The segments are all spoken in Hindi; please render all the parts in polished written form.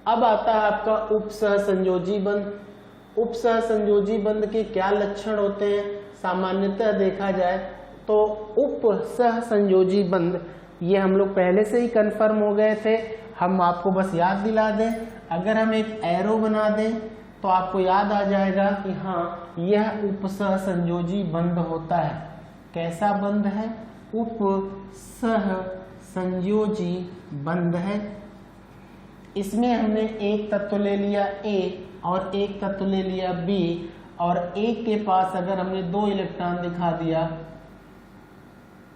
अब आता है आपका उपसहसंयोजी बंध। उपसहसंयोजी बंध के क्या लक्षण होते हैं? सामान्यतः देखा जाए तो उपसहसंयोजी बंध ये हम लोग पहले से ही कंफर्म हो गए थे, हम आपको बस याद दिला दें। अगर हम एक एरो बना दें तो आपको याद आ जाएगा कि हाँ यह उपसहसंयोजी बंध होता है। कैसा बंध है? उपसहसंयोजी बंध है। इसमें हमने एक तत्व ले लिया A और एक तत्व ले लिया B, और एक के पास अगर हमने 2 इलेक्ट्रॉन दिखा दिया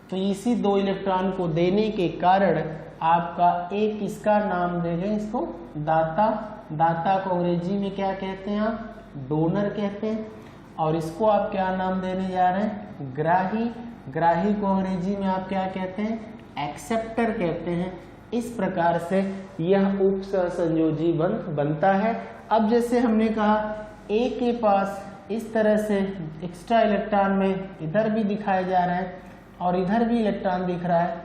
तो इसी 2 इलेक्ट्रॉन को देने के कारण आपका एक इसका नाम दे दें, इसको दाता। दाता को अंग्रेजी में क्या कहते हैं आप? डोनर कहते हैं। और इसको आप क्या नाम देने जा रहे हैं? ग्राही। ग्राही को अंग्रेजी में आप क्या कहते हैं? एक्सेप्टर कहते हैं। इस प्रकार से यह उपसहसंयोजी बंध बनता है। अब जैसे हमने कहा A के पास इस तरह से एक्स्ट्रा इलेक्ट्रॉन में इधर भी दिखाया जा रहा है और इधर भी इलेक्ट्रॉन दिख रहा है,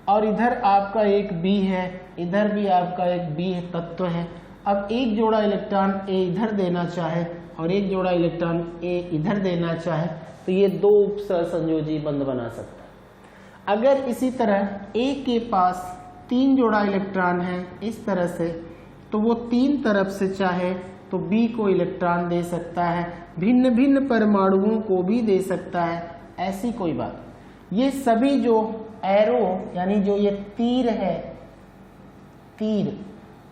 और इधर आपका एक B है, इधर भी आपका एक B तत्व है। अब एक जोड़ा इलेक्ट्रॉन A इधर देना चाहे और एक जोड़ा इलेक्ट्रॉन A इधर देना चाहे तो ये 2 उपसहसंयोजी बंध बना सकता है। अगर इसी तरह A के पास 3 जोड़ा इलेक्ट्रॉन है इस तरह से, तो वो 3 तरफ से चाहे तो B को इलेक्ट्रॉन दे सकता है, भिन्न भिन्न परमाणुओं को भी दे सकता है, ऐसी कोई बात। ये सभी जो एरो यानी जो ये तीर है, तीर,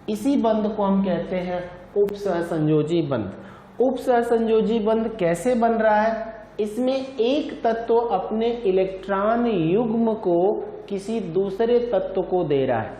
इसी बंध को हम कहते हैं उपसहसंयोजी बंध। उपसहसंयोजी बंध कैसे बन रहा है? इसमें एक तत्व अपने इलेक्ट्रॉन युग्म को किसी दूसरे तत्व को दे रहा है।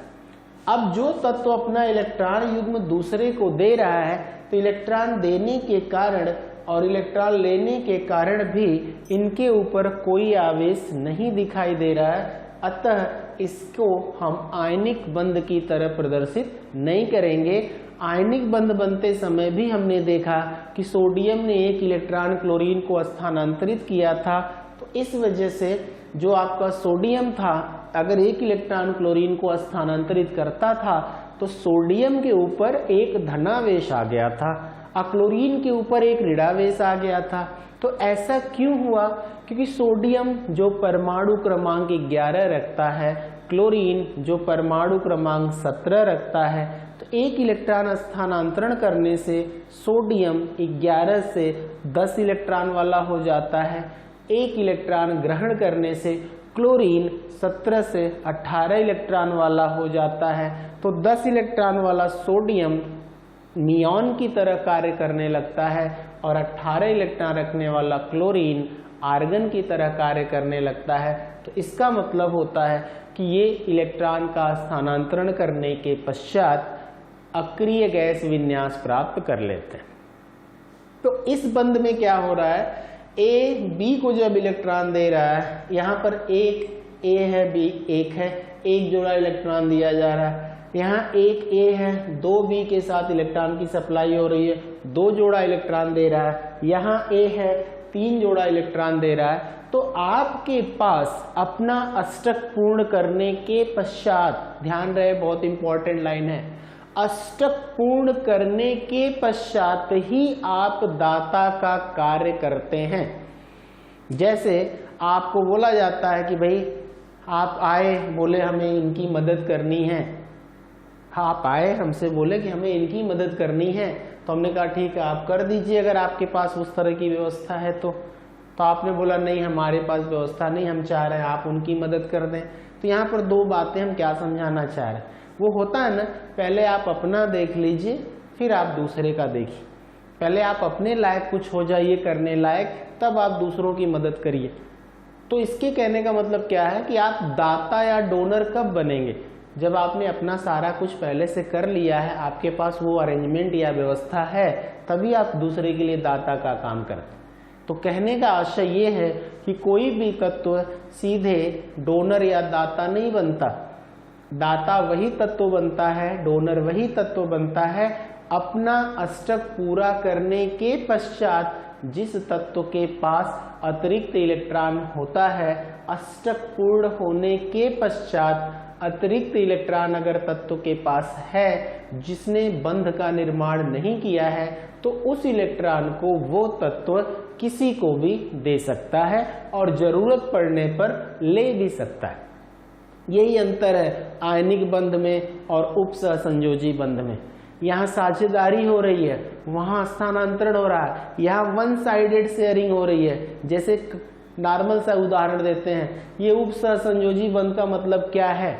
अब जो तत्व अपना इलेक्ट्रॉन युग्म दूसरे को दे रहा है तो इलेक्ट्रॉन देने के कारण और इलेक्ट्रॉन लेने के कारण भी इनके ऊपर कोई आवेश नहीं दिखाई दे रहा है, अतः इसको हम आयनिक बंध की तरह प्रदर्शित नहीं करेंगे। आयनिक बंध बनते समय भी हमने देखा कि सोडियम ने एक इलेक्ट्रॉन क्लोरीन को स्थानांतरित किया था, तो इस वजह से जो आपका सोडियम था अगर एक इलेक्ट्रॉन क्लोरीन को स्थानांतरित करता था तो सोडियम के ऊपर एक धनावेश आ गया था और क्लोरीन के ऊपर एक ऋणावेश आ गया था। तो ऐसा क्यों हुआ? क्योंकि सोडियम जो परमाणु क्रमांक 11 रखता है, क्लोरीन जो परमाणु क्रमांक 17 रखता है, तो एक इलेक्ट्रॉन स्थानांतरण करने से सोडियम 11 से 10 इलेक्ट्रॉन वाला हो जाता है, एक इलेक्ट्रॉन ग्रहण करने से क्लोरीन 17 से 18 इलेक्ट्रॉन वाला हो जाता है। तो 10 इलेक्ट्रॉन वाला सोडियम नियॉन की तरह कार्य करने लगता है और 18 इलेक्ट्रॉन रखने वाला क्लोरीन आर्गन की तरह कार्य करने लगता है। तो इसका मतलब होता है कि ये इलेक्ट्रॉन का स्थानांतरण करने के पश्चात अक्रिय गैस विन्यास प्राप्त कर लेते हैं। तो इस बंध में क्या हो रहा है? ए बी को जब इलेक्ट्रॉन दे रहा है, यहाँ पर एक ए है, बी एक है, एक जोड़ा इलेक्ट्रॉन दिया जा रहा है। यहाँ एक ए है, 2 बी के साथ इलेक्ट्रॉन की सप्लाई हो रही है, 2 जोड़ा इलेक्ट्रॉन दे रहा है। यहाँ ए है, 3 जोड़ा इलेक्ट्रॉन दे रहा है। तो आपके पास अपना अष्टक पूर्ण करने के पश्चात, ध्यान रहे बहुत इंपॉर्टेंट लाइन है, अष्टक पूर्ण करने के पश्चात ही आप दाता का कार्य करते हैं। जैसे आपको बोला जाता है कि भाई आप आए, बोले हमें इनकी मदद करनी है, आप आए हमसे बोले कि हमें इनकी मदद करनी है, तो हमने कहा ठीक है आप कर दीजिए अगर आपके पास उस तरह की व्यवस्था है तो आपने बोला नहीं हमारे पास व्यवस्था नहीं, हम चाह रहे हैं आप उनकी मदद कर दें। तो यहाँ पर 2 बातें हम क्या समझाना चाह रहे हैं, वो होता है ना, पहले आप अपना देख लीजिए फिर आप दूसरे का देखिए। पहले आप अपने लायक कुछ हो जाइए करने लायक, तब आप दूसरों की मदद करिए। तो इसके कहने का मतलब क्या है कि आप दाता या डोनर कब बनेंगे? जब आपने अपना सारा कुछ पहले से कर लिया है, आपके पास वो अरेंजमेंट या व्यवस्था है, तभी आप दूसरे के लिए दाता का काम करते। तो कहने का आशय ये है कि कोई भी तत्व सीधे डोनर या दाता नहीं बनता। दाता वही तत्व बनता है, डोनर वही तत्व बनता है अपना अष्टक पूरा करने के पश्चात जिस तत्व के पास अतिरिक्त इलेक्ट्रॉन होता है। अष्टक पूर्ण होने के पश्चात अतिरिक्त इलेक्ट्रॉन अगर तत्व के पास है जिसने बंध का निर्माण नहीं किया है तो उस इलेक्ट्रॉन को वो तत्व किसी को भी दे सकता है और जरूरत पड़ने पर ले भी सकता है। यही अंतर है आयनिक बंध में और उपसहसंयोजी बंध में। यहाँ साझेदारी हो रही है, वहां स्थानांतरण हो रहा है, यहाँ वन साइडेड शेयरिंग हो रही है। जैसे नॉर्मल सा उदाहरण देते हैं, ये उपसहसंयोजी बंध का मतलब क्या है?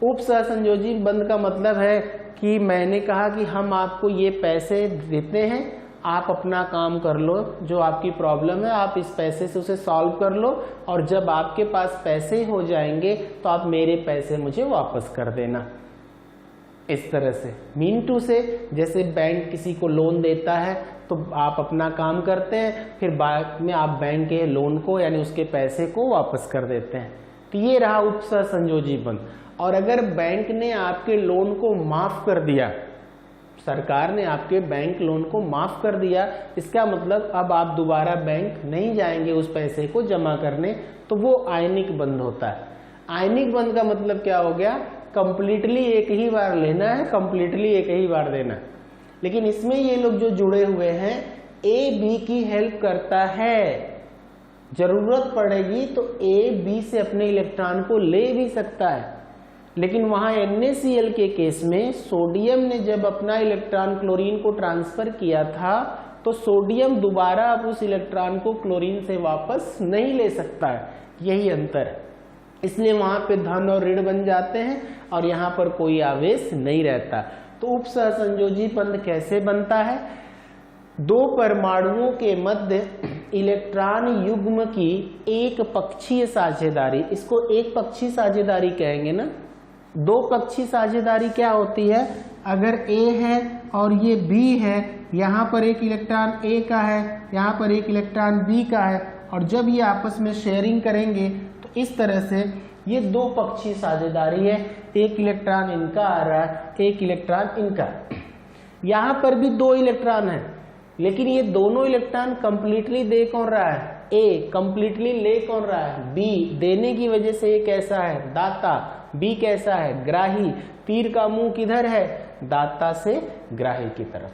उपसहसंयोजी बंध का मतलब है कि मैंने कहा कि हम आपको ये पैसे देते हैं, आप अपना काम कर लो, जो आपकी प्रॉब्लम है आप इस पैसे से उसे सॉल्व कर लो, और जब आपके पास पैसे हो जाएंगे तो आप मेरे पैसे मुझे वापस कर देना। इस तरह से मीन टू से, जैसे बैंक किसी को लोन देता है तो आप अपना काम करते हैं, फिर बाद में आप बैंक के लोन को यानी उसके पैसे को वापस कर देते हैं। तो ये रहा उपसहसंयोजी बंध। और अगर बैंक ने आपके लोन को माफ कर दिया, सरकार ने आपके बैंक लोन को माफ कर दिया, इसका मतलब अब आप दोबारा बैंक नहीं जाएंगे उस पैसे को जमा करने, तो वो आयनिक बंध होता है। आयनिक बंध का मतलब क्या हो गया? कंप्लीटली एक ही बार लेना है, कंप्लीटली एक ही बार देना है। लेकिन इसमें ये लोग जो जुड़े हुए हैं, ए बी की हेल्प करता है, जरूरत पड़ेगी तो ए बी से अपने इलेक्ट्रॉन को ले भी सकता है। लेकिन वहां NaCl के केस में सोडियम ने जब अपना इलेक्ट्रॉन क्लोरीन को ट्रांसफर किया था तो सोडियम दोबारा अब उस इलेक्ट्रॉन को क्लोरीन से वापस नहीं ले सकता है। यही अंतर है, इसलिए वहां पे धन और ऋण बन जाते हैं और यहाँ पर कोई आवेश नहीं रहता। तो उपसहसंयोजी बंध कैसे बनता है? दो परमाणुओं के मध्य इलेक्ट्रॉन युग्म की एक पक्षीय साझेदारी, इसको एक पक्षीय साझेदारी कहेंगे ना। दो पक्षीय साझेदारी क्या होती है? अगर A है और ये B है, यहाँ पर एक इलेक्ट्रॉन A का है, यहाँ पर एक इलेक्ट्रॉन B का है, और जब ये आपस में शेयरिंग करेंगे तो इस तरह से ये दो पक्षीय साझेदारी है। एक इलेक्ट्रॉन इनका आ रहा है, एक इलेक्ट्रॉन इनका। यहाँ पर भी दो इलेक्ट्रॉन है, लेकिन ये दोनों इलेक्ट्रॉन कंप्लीटली दे कौन रहा है? A कंप्लीटली ले कौन रहा है? B। देने की वजह से ये कैसा है? दाता। B कैसा है? ग्राही। तीर का मुंह किधर है? दाता से ग्राही की तरफ।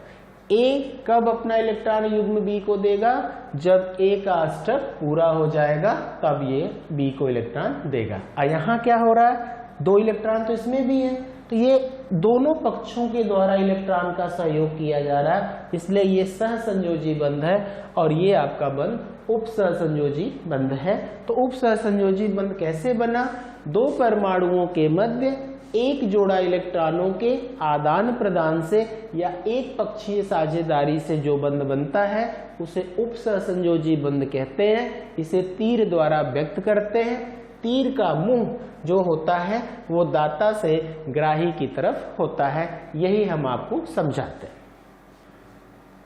A कब अपना इलेक्ट्रॉन युग्म B को देगा? जब A का अष्टक पूरा हो जाएगा तब ये B को इलेक्ट्रॉन देगा। और यहाँ क्या हो रहा है? दो इलेक्ट्रॉन तो इसमें भी है, तो ये दोनों पक्षों के द्वारा इलेक्ट्रॉन का सहयोग किया जा रहा है, इसलिए ये सहसंयोजी बंध है। और ये आपका बंध उपसहसंयोजी बंध है। तो उपसहसंयोजी बंध कैसे बना? दो परमाणुओं के मध्य एक जोड़ा इलेक्ट्रॉनों के आदान प्रदान से या एक पक्षीय साझेदारी से जो बंध बनता है उसे उपसहसंयोजी बंध कहते हैं। इसे तीर द्वारा व्यक्त करते हैं। तीर का मुंह जो होता है वो दाता से ग्राही की तरफ होता है। यही हम आपको समझाते हैं।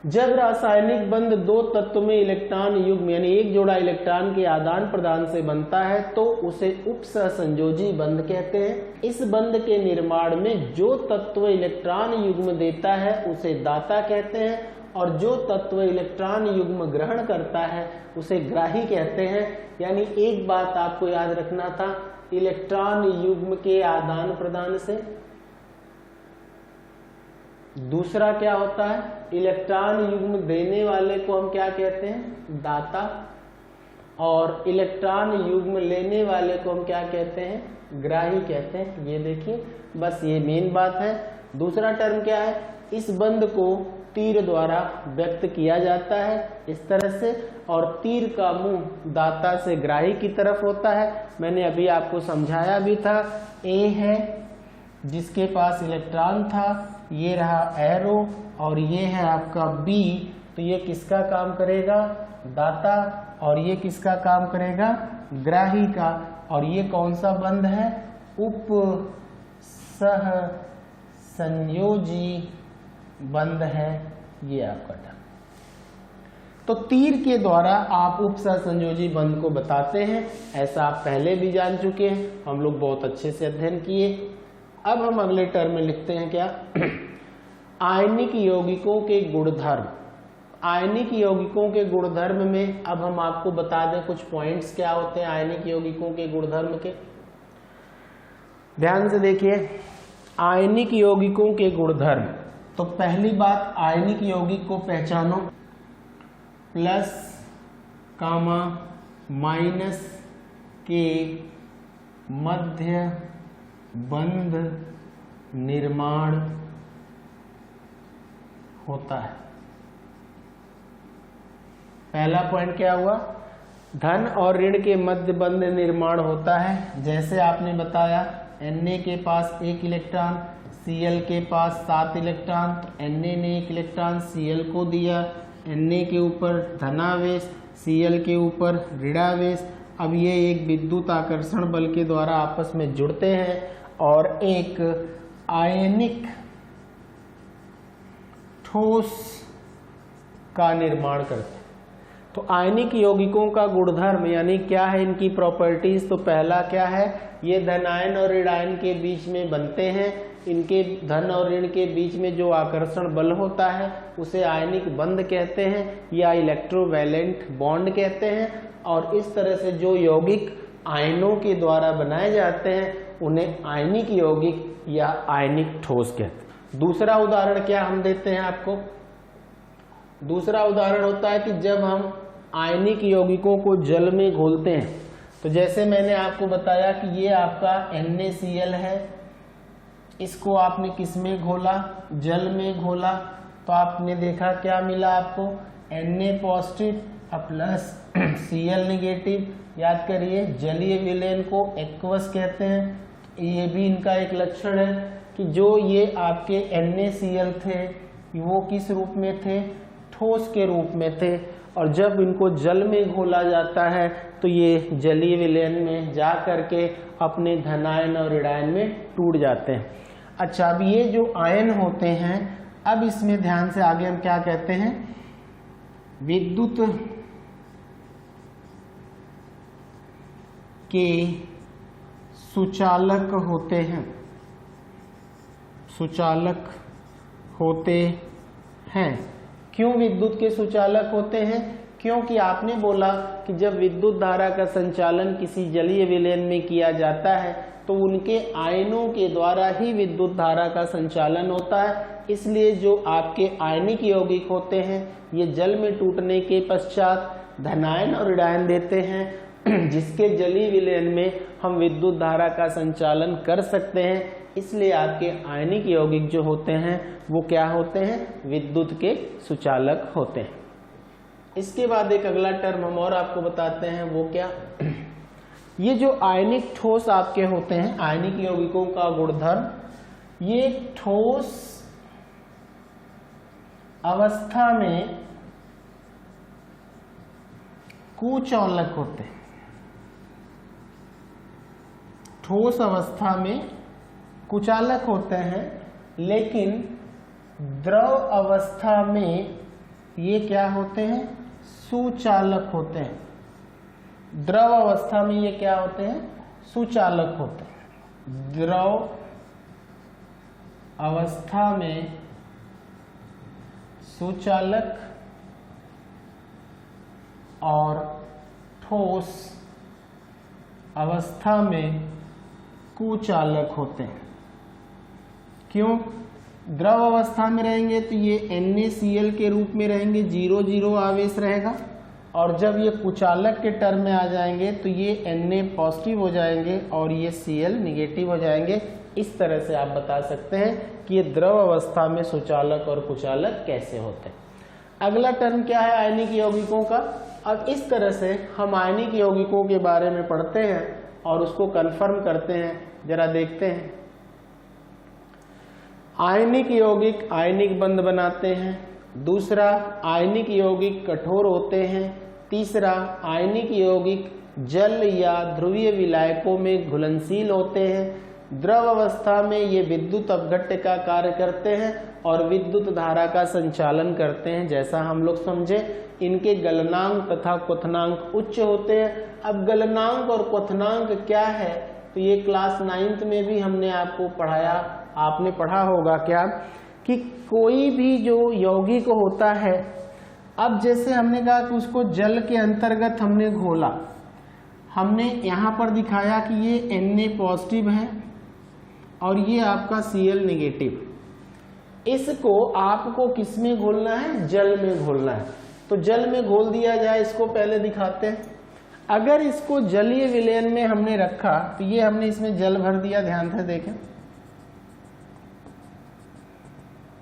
जब रासायनिक बंध दो तत्व में इलेक्ट्रॉन युग्म यानी एक जोड़ा इलेक्ट्रॉन के आदान प्रदान से बनता है तो उसे उपसहसंयोजी बंध कहते हैं। इस बंध के निर्माण में जो तत्व इलेक्ट्रॉन युग्म देता है उसे दाता कहते हैं, और जो तत्व इलेक्ट्रॉन युग्म ग्रहण करता है उसे ग्राही कहते हैं। यानी एक बात आपको याद रखना था, इलेक्ट्रॉन युग्म के आदान प्रदान से। दूसरा क्या होता है? इलेक्ट्रॉन युग्म देने वाले को हम क्या कहते हैं? दाता। और इलेक्ट्रॉन युग्म लेने वाले को हम क्या कहते हैं? ग्राही कहते हैं। ये देखिए, बस ये मेन बात है। दूसरा टर्म क्या है? इस बंध को तीर द्वारा व्यक्त किया जाता है इस तरह से, और तीर का मुंह दाता से ग्राही की तरफ होता है। मैंने अभी आपको समझाया भी था। A है जिसके पास इलेक्ट्रॉन था, ये रहा एरो, और ये है आपका B, तो ये किसका काम करेगा? दाता। और ये किसका काम करेगा? ग्राही का। और ये कौन सा बंध है? उपसहसंयोजी बंध है। ये आपका टर्म। तो तीर के द्वारा आप उपसहसंयोजी बंध को बताते हैं, ऐसा आप पहले भी जान चुके हैं, हम लोग बहुत अच्छे से अध्ययन किए। अब हम अगले टर्म में लिखते हैं क्या? आयनिक यौगिकों के गुणधर्म। आयनिक यौगिकों के गुणधर्म में अब हम आपको बता दें कुछ पॉइंट्स क्या होते हैं आयनिक यौगिकों के गुणधर्म के। ध्यान से देखिए, आयनिक यौगिकों के गुणधर्म। तो पहली बात, आयनिक यौगिक को पहचानो, प्लस कामा माइनस के मध्य बंध निर्माण होता है। पहला पॉइंट क्या हुआ, धन और ऋण के मध्य बंध निर्माण होता है। जैसे आपने बताया Na के पास 1 इलेक्ट्रॉन, Cl के पास 7 इलेक्ट्रॉन, तो Na ने 1 इलेक्ट्रॉन Cl को दिया, Na के ऊपर धनावेश, Cl के ऊपर ऋणावेश। अब ये एक विद्युत आकर्षण बल के द्वारा आपस में जुड़ते हैं और एक आयनिक ठोस का निर्माण करते हैं। तो आयनिक यौगिकों का गुणधर्म यानी क्या है, इनकी प्रॉपर्टीज। तो पहला क्या है, ये धनायन और ऋणायन के बीच में बनते हैं। इनके धन और ऋण के बीच में जो आकर्षण बल होता है उसे आयनिक बंध कहते हैं या इलेक्ट्रोवैलेंट बॉन्ड कहते हैं। और इस तरह से जो यौगिक आयनों के द्वारा बनाए जाते हैं उन्हें आयनिक यौगिक या आयनिक ठोस कहते हैं। दूसरा उदाहरण क्या हम देते हैं आपको, दूसरा उदाहरण होता है कि जब हम आयनिक यौगिकों को जल में घोलते हैं। तो जैसे मैंने आपको बताया कि ये आपका NaCl है, इसको आपने किस में घोला, जल में घोला, तो आपने देखा क्या मिला आपको, Na positive plus Cl negative. याद करिए जलीय विलयन को एक्वस कहते हैं। ये भी इनका एक लक्षण है कि जो ये आपके NaCl थे वो किस रूप में थे, ठोस के रूप में थे। और जब इनको जल में घोला जाता है तो ये जलीय विलयन में जा करके अपने धनायन और ऋणायन में टूट जाते हैं। अच्छा, अब ये जो आयन होते हैं, अब इसमें ध्यान से आगे हम क्या कहते हैं, विद्युत के सुचालक होते हैं, सुचालक होते हैं। क्यों विद्युत के सुचालक होते हैं, क्योंकि आपने बोला कि जब विद्युत धारा का संचालन किसी जलीय विलयन में किया जाता है तो उनके आयनों के द्वारा ही विद्युत धारा का संचालन होता है। इसलिए जो आपके आयनिक यौगिक होते हैं ये जल में टूटने के पश्चात धनायन और ऋणायन देते हैं, जिसके जलीय विलयन में हम विद्युत धारा का संचालन कर सकते हैं। इसलिए आपके आयनिक यौगिक जो होते हैं वो क्या होते हैं, विद्युत के सुचालक होते हैं। इसके बाद एक अगला टर्म हम और आपको बताते हैं, वो क्या, ये जो आयनिक ठोस आपके होते हैं, आयनिक यौगिकों का गुणधर्म, ये ठोस अवस्था में कुचालक होते हैं। ठोस अवस्था में कुचालक होते हैं, लेकिन द्रव अवस्था में ये क्या होते हैं, सुचालक होते हैं। द्रव अवस्था में ये क्या होते हैं, सुचालक होते हैं। द्रव अवस्था में सुचालक और ठोस अवस्था में कुचालक होते हैं। क्यों, द्रव अवस्था में रहेंगे तो ये NaCl के रूप में रहेंगे, 0 आवेश रहेगा, और जब ये कुचालक के टर्म में आ जाएंगे तो ये Na पॉजिटिव हो जाएंगे और ये Cl निगेटिव हो जाएंगे। इस तरह से आप बता सकते हैं कि ये द्रव अवस्था में सुचालक और कुचालक कैसे होते हैं। अगला टर्म क्या है आयनिक यौगिकों का। अब इस तरह से हम आयनिक यौगिकों के बारे में पढ़ते हैं और उसको कंफर्म करते हैं। जरा देखते हैं, आयनिक यौगिक आयनिक बंध बनाते हैं। दूसरा, आयनिक यौगिक कठोर होते हैं। तीसरा, आयनिक यौगिक जल या ध्रुवीय विलायकों में घुलनशील होते हैं। द्रव अवस्था में ये विद्युत अपघट्य का कार्य करते हैं और विद्युत धारा का संचालन करते हैं, जैसा हम लोग समझे। इनके गलनांक तथा क्वथनांक उच्च होते हैं। अब गलनांक और क्वथनांक क्या है, तो ये क्लास 9th में भी हमने आपको पढ़ाया, आपने पढ़ा होगा क्या, कि कोई भी जो यौगिक होता है, अब जैसे हमने कहा कि उसको जल के अंतर्गत हमने घोला, हमने यहाँ पर दिखाया कि ये Na पॉजिटिव है और ये आपका Cl नेगेटिव। इसको आपको किस में घोलना है? जल में घोलना है। तो जल में घोल दिया जाए, इसको पहले दिखाते हैं। अगर इसको जलीय विलयन में हमने रखा तो ये हमने इसमें जल भर दिया, ध्यान से देखें,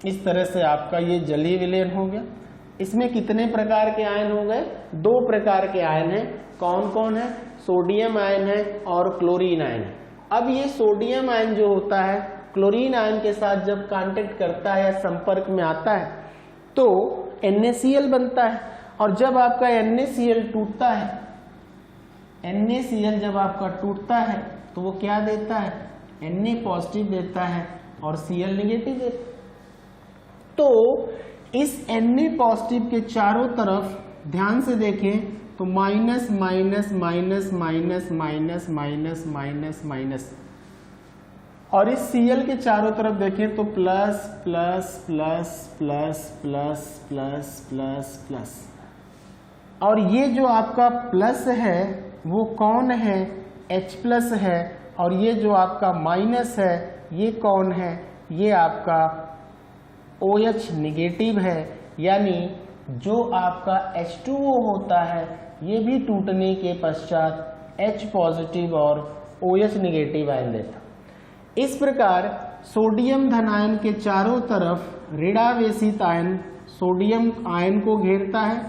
इस तरह से आपका ये जलीय विलयन हो गया। इसमें कितने प्रकार के आयन हो गए? 2 प्रकार के आयन हैं। कौन कौन है? सोडियम आयन है और क्लोरीन आयन है। अब ये सोडियम आयन जो होता है क्लोरीन आयन के साथ जब कांटेक्ट करता है या संपर्क में आता है तो NaCl बनता है, और जब आपका NaCl टूटता है, NaCl जब आपका टूटता है तो वो क्या देता है? Na पॉजिटिव देता है और Cl नेगेटिव देता है। तो इस Na पॉजिटिव के चारों तरफ ध्यान से देखें तो minus minus minus minus minus minus minus minus, और इस Cl के चारों तरफ देखें तो plus plus plus plus plus plus plus plus. और ये जो आपका प्लस है वो कौन है? H प्लस है, और ये जो आपका माइनस है ये कौन है? ये आपका OH नेगेटिव है। यानी जो आपका H2O होता है ये भी टूटने के पश्चात H पॉजिटिव और OH नेगेटिव आयन देता। इस प्रकार सोडियम धन आयन के चारों तरफ ऋणावेशित आयन सोडियम आयन को घेरता है,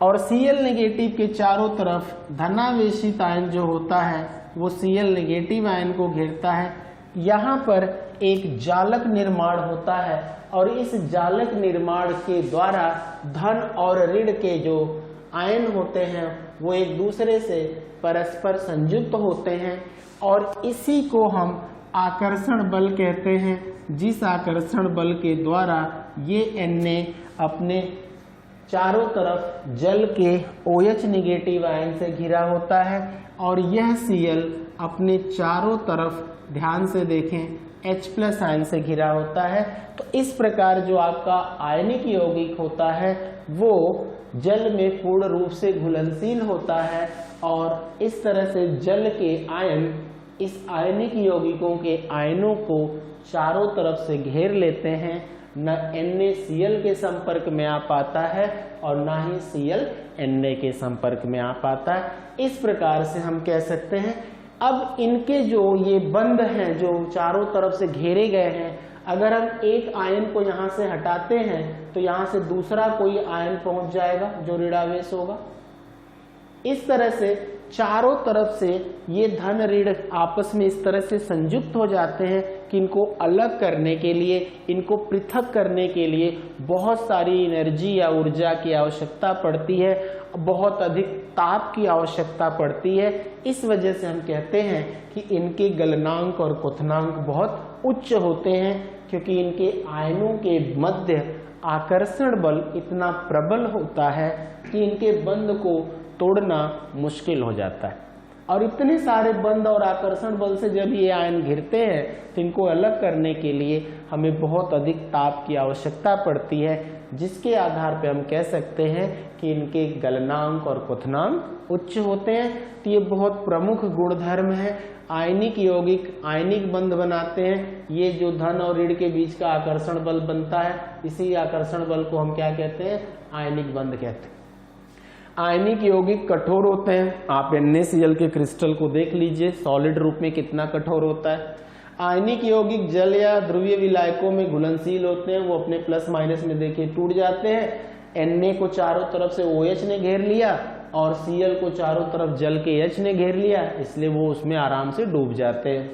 और Cl नेगेटिव के चारों तरफ धनावेशित आयन जो होता है वो Cl नेगेटिव आयन को घेरता है। यहाँ पर एक जालक निर्माण होता है, और इस जालक निर्माण के द्वारा धन और ऋण के जो आयन होते हैं वो एक दूसरे से परस्पर संयुक्त होते हैं, और इसी को हम आकर्षण बल कहते हैं, जिस आकर्षण बल के द्वारा ये Na अपने चारों तरफ जल के OH नेगेटिव आयन से घिरा होता है, और यह Cl अपने चारों तरफ ध्यान से देखें H प्लस आयन से घिरा होता है। तो इस प्रकार जो आपका आयनिक यौगिक होता है वो जल में पूर्ण रूप से घुलनशील होता है, और इस तरह से जल के आयन इस आयनिक यौगिकों के आयनों को चारों तरफ से घेर लेते हैं। न NaCl के संपर्क में आ पाता है और ना ही Cl Na के संपर्क में आ पाता है। इस प्रकार से हम कह सकते हैं अब इनके जो ये बंध हैं जो चारों तरफ से घेरे गए हैं, अगर हम एक आयन को यहाँ से हटाते हैं तो यहाँ से दूसरा कोई आयन पहुंच जाएगा जो ऋणावेश होगा। इस तरह से चारों तरफ से ये धन ऋण आपस में इस तरह से संयुक्त हो जाते हैं कि इनको अलग करने के लिए, इनको पृथक करने के लिए बहुत सारी एनर्जी या ऊर्जा की आवश्यकता पड़ती है, बहुत अधिक ताप की आवश्यकता पड़ती है। इस वजह से हम कहते हैं कि इनके गलनांक और क्वथनांक बहुत उच्च होते हैं, क्योंकि इनके आयनों के मध्य आकर्षण बल इतना प्रबल होता है कि इनके बंध को तोड़ना मुश्किल हो जाता है। और इतने सारे बंध और आकर्षण बल से जब ये आयन घिरते हैं तो इनको अलग करने के लिए हमें बहुत अधिक ताप की आवश्यकता पड़ती है, जिसके आधार पर हम कह सकते हैं कि इनके गलनांक और क्वथनांक उच्च होते हैं। तो ये बहुत प्रमुख गुणधर्म है। आयनिक यौगिक आयनिक बंध बनाते हैं। ये जो धन और ऋण के बीच का आकर्षण बल बनता है, इसी आकर्षण बल को हम क्या कहते हैं? आयनिक बंध कहते हैं। आयनिक यौगिक कठोर होते हैं। आप NaCl के क्रिस्टल को देख लीजिए, सॉलिड रूप में कितना कठोर होता है। आयनिक यौगिक जल या ध्रुवीय विलायकों में घुलनशील होते हैं, वो अपने प्लस माइनस में देखिए टूट जाते हैं। Na को चारों तरफ से OH ने घेर लिया और Cl को चारों तरफ जल के H ने घेर लिया, इसलिए वो उसमें आराम से डूब जाते हैं।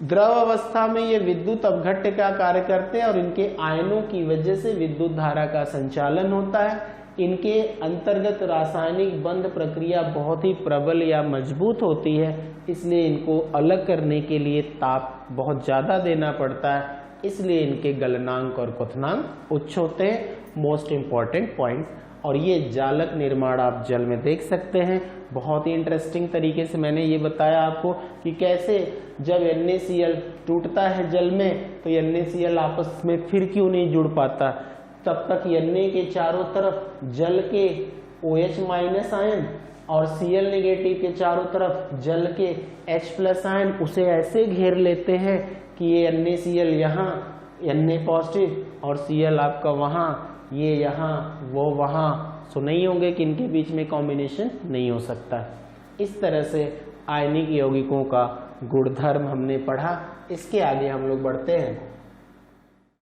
द्रव अवस्था में ये विद्युत अपघट्य का कार्य करते हैं और इनके आयनों की वजह से विद्युत धारा का संचालन होता है। इनके अंतर्गत रासायनिक बंध प्रक्रिया बहुत ही प्रबल या मजबूत होती है, इसलिए इनको अलग करने के लिए ताप बहुत ज़्यादा देना पड़ता है, इसलिए इनके गलनांक और क्वथनांक उच्च होते हैं। Most important point. और ये जालक निर्माण आप जल में देख सकते हैं। बहुत ही इंटरेस्टिंग तरीके से मैंने ये बताया आपको कि कैसे जब NaCl टूटता है जल में तो NaCl आपस में फिर क्यों नहीं जुड़ पाता। तब तक Na के चारों तरफ जल के OH माइनस आयन और Cl नेगेटिव के चारों तरफ जल के H प्लस आयन उसे ऐसे घेर लेते हैं कि ये NaCl यहाँ, Na पॉजिटिव और Cl आपका वहाँ, ये यहाँ वो वहाँ, सो नहीं होंगे कि इनके बीच में कॉम्बिनेशन नहीं हो सकता। इस तरह से आयनिक यौगिकों का गुणधर्म हमने पढ़ा। इसके आगे हम लोग बढ़ते हैं।